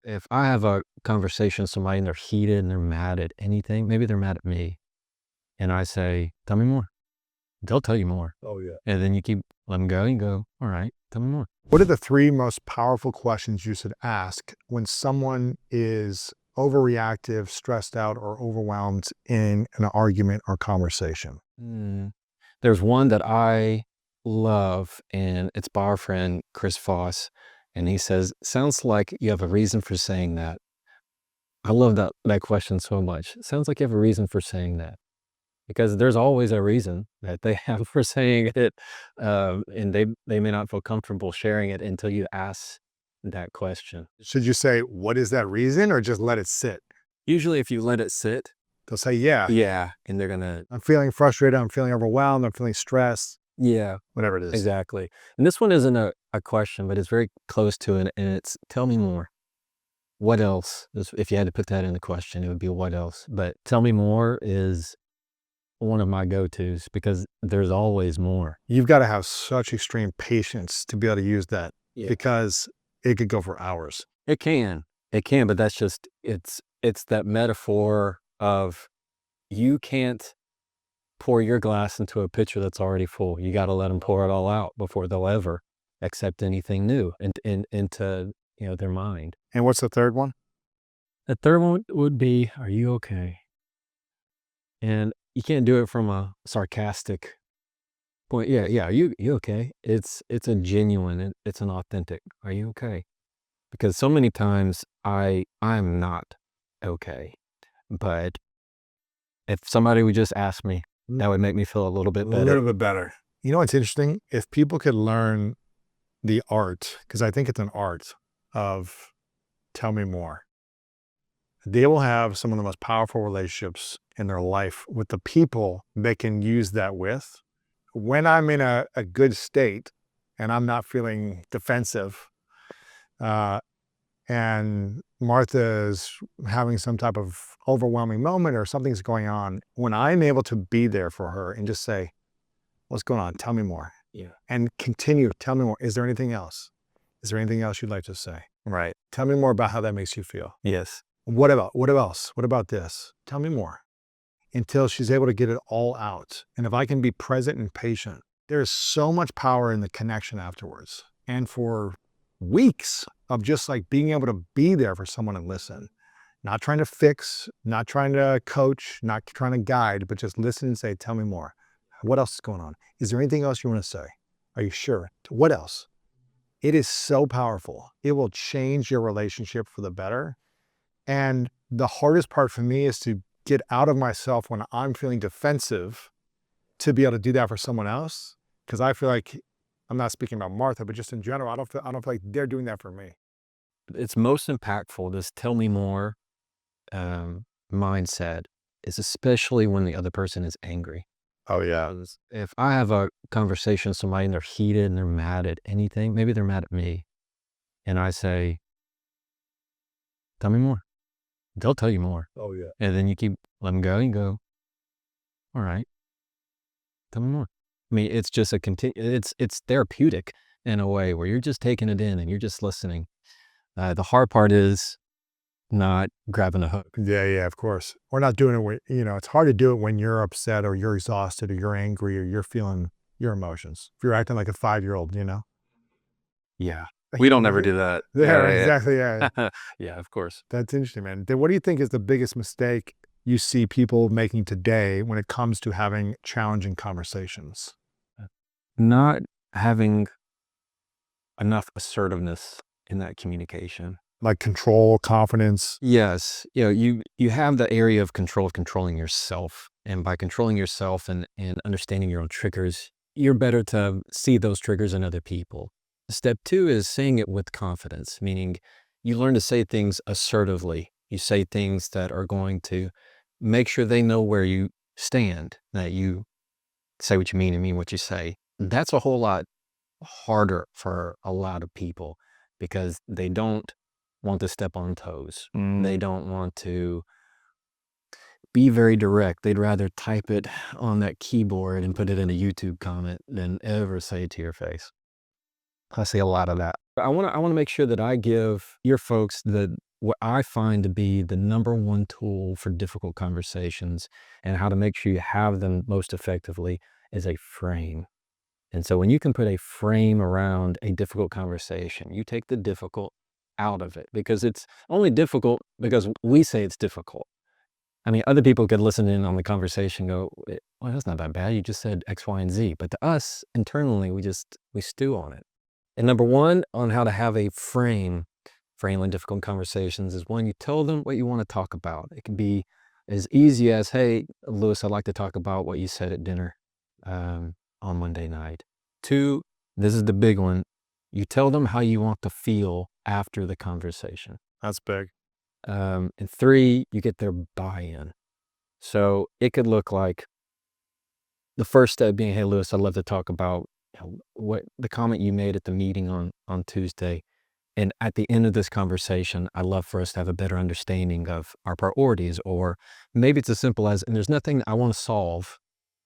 If I have a conversation with somebody and they're heated and they're mad at anything, maybe they're mad at me, and I say, "Tell me more." They'll tell you more. Oh, yeah. And then you keep let them go and go, "All right, tell me more." What are the 3 most powerful questions you should ask when someone is overreactive, stressed out, or overwhelmed in an argument or conversation? There's one that I love, and it's by our friend Chris Voss, and he says, "Sounds like you have a reason for saying that." I love that question so much. Sounds like you have a reason for saying that. Because there's always a reason that they have for saying it, and they may not feel comfortable sharing it until you ask that question. Should you say, "What is that reason?" or just let it sit? Usually, if you let it sit, They'll say, "Yeah, yeah, and they're gonna, I'm feeling frustrated, I'm feeling overwhelmed, I'm feeling stressed," yeah, whatever it is. exactly. And this one isn't a question, but it's very close to it, and it's, "Tell me more. What else?" If you had to put that in the question, it would be what else. But "tell me more" is one of my go-tos because there's always more. You've got to have such extreme patience to be able to use that Yeah. because it could go for hours. It can. It can, but that's just it's that metaphor of you can't pour your glass into a pitcher that's already full. You gotta let them pour it all out before they'll ever accept anything new into, their mind. And what's the third one? The third one would be, "Are you okay?" And you can't do it from a sarcastic point. Yeah, yeah, "You okay?" It's a genuine, it's an authentic, "Are you okay?" Because so many times I'm not okay. But if somebody would just ask me, that would make me feel a little bit A better. little bit better. You know what's interesting? If people could learn the art, because I think it's an art of tell me more, they will have some of the most powerful relationships in their life with the people they can use that with. When I'm in a good state and I'm not feeling defensive, uh, and Martha is having some type of overwhelming moment or something's going on, when I'm able to be there for her and just say, "What's going on? Tell me more." Yeah. And continue, "Tell me more. Is there anything else? Is there anything else you'd like to say? Right. Tell me more about how that makes you feel. Yes. What else? What about this? Tell me more." Until she's able to get it all out. And if I can be present and patient, there's so much power in the connection afterwards. And for weeks of just like being able to be there for someone and listen, not trying to fix, not trying to coach, not trying to guide, but just listen and say, "Tell me more. What else is going on? Is there anything else you want to say? Are you sure? What else?" It is so powerful. It will change your relationship for the better. And the hardest part for me is to get out of myself when I'm feeling defensive to be able to do that for someone else. Because I feel like, I'm not speaking about Martha, but just in general, I don't feel like they're doing that for me. It's most impactful, this "tell me more" mindset is especially when the other person is angry. Oh yeah. 'Cause if I have a conversation with somebody and they're heated and they're mad at anything, maybe they're mad at me, and I say, "Tell me more." They'll tell you more. Oh yeah. And then you keep let them go and go, "All right, tell me more." I mean, it's just it's therapeutic in a way where you're just taking it in and you're just listening. The hard part is not grabbing a hook. Yeah, yeah, of course. We're not doing it when, it's hard to do it when you're upset or you're exhausted or you're angry or you're feeling your emotions. If you're acting like a 5-year-old, Yeah. We don't ever do that. Yeah, exactly. Yeah. Yeah. Yeah, of course. That's interesting, man. Then what do you think is the biggest mistake you see people making today when it comes to having challenging conversations? Not having enough assertiveness in that communication. Like control, confidence. Yes, you have the area of controlling yourself, and by controlling yourself and understanding your own triggers, you're better to see those triggers in other people. Step 2 is saying it with confidence, meaning you learn to say things assertively. You say things that are going to make sure they know where you stand, that you say what you mean and mean what you say. That's a whole lot harder for a lot of people because they don't want to step on toes. They don't want to be very direct. They'd rather type it on that keyboard and put it in a YouTube comment than ever say it to your face. I see a lot of that. I want to make sure that I give your folks what I find to be the number one tool for difficult conversations and how to make sure you have them most effectively is a frame. And so when you can put a frame around a difficult conversation, you take the difficult out of it because it's only difficult because we say it's difficult. I mean, other people could listen in on the conversation and go, well, that's not that bad. You just said X, Y, and Z. But to us, internally, we stew on it. And number one, on how to have a frame for handling difficult conversations is one, you tell them what you want to talk about. It can be as easy as, hey, Lewis, I'd like to talk about what you said at dinner on Monday night. Two, this is the big one. You tell them how you want to feel after the conversation. That's big. And three, you get their buy-in. So it could look like the first step being, hey, Lewis, I'd love to talk about what the comment you made at the meeting on Tuesday. And at the end of this conversation, I'd love for us to have a better understanding of our priorities, or maybe it's as simple as, and there's nothing I want to solve,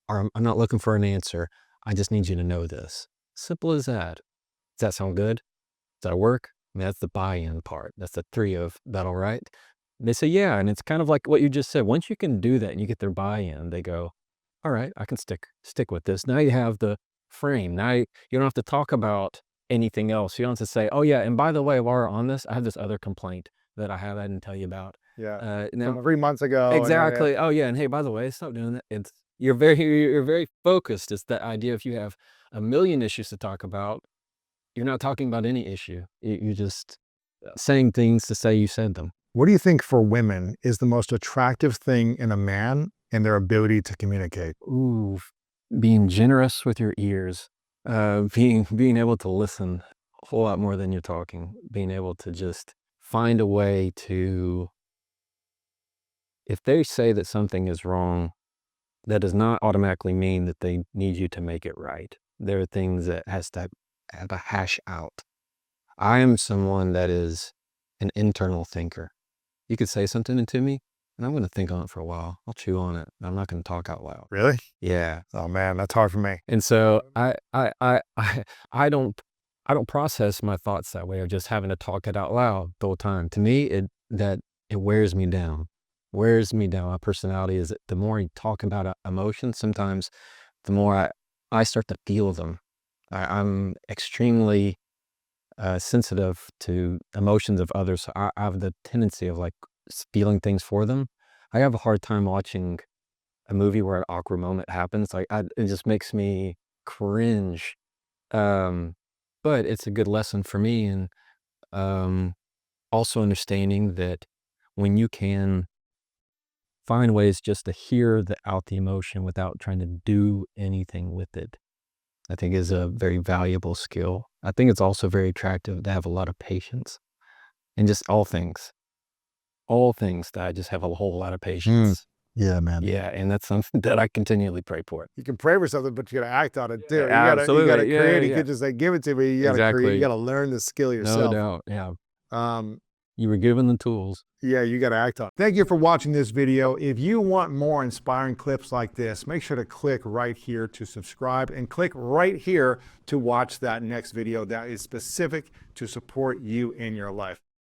or I'm not looking for an answer. I just need you to know this. Simple as that. Does that sound good? Does that work? I mean, that's the buy-in part. That's the three of that, all right? They say, yeah. And it's kind of like what you just said. Once you can do that and you get their buy-in, they go, all right, I can stick with this. Now you have the frame. Now you don't have to talk about anything else. You don't have to say, oh yeah, and by the way, while we're on this, I have this other complaint that I didn't tell you about. Yeah. Now, From 3 months ago. exactly. Oh yeah, and hey, by the way, stop doing that. It's you're very focused. It's that idea if you have a million issues to talk about, you're not talking about any issue. You're just saying things to say you said them. What do you think for women is the most attractive thing in a man and their ability to communicate? Ooh, being generous with your ears, being able to listen a whole lot more than you're talking, being able to just find a way to, if they say that something is wrong, that does not automatically mean that they need you to make it right. There are things that has to have a hash out. I am someone that is an internal thinker. You could say something to me, and I'm going to think on it for a while. I'll chew on it. I'm not going to talk out loud. Really? Yeah. Oh man, that's hard for me. And so I don't process my thoughts that way of just having to talk it out loud the whole time. To me, it wears me down. Wears me down. My personality is the more you talk about emotions, sometimes the more I start to feel them. I'm extremely sensitive to emotions of others. So I have the tendency of like feeling things for them. I have a hard time watching a movie where an awkward moment happens. Like it just makes me cringe. But it's a good lesson for me, and also understanding that when you can find ways just to hear out the emotion without trying to do anything with it, I think is a very valuable skill. I think it's also very attractive to have a lot of patience in just all things that I just have a whole lot of patience. Yeah, man. Yeah, and that's something that I continually pray for. You can pray for something, but you gotta act on it too. You Absolutely. gotta Yeah, create. yeah, You yeah. could just say, give it to me. You gotta create. Exactly. You gotta learn the skill No yourself. doubt. Yeah. Um, You were given the tools. yeah, you gotta act on it. Thank you for watching this video. If you want more inspiring clips like this, make sure to click right here to subscribe and click right here to watch that next video that is specific to support you in your life.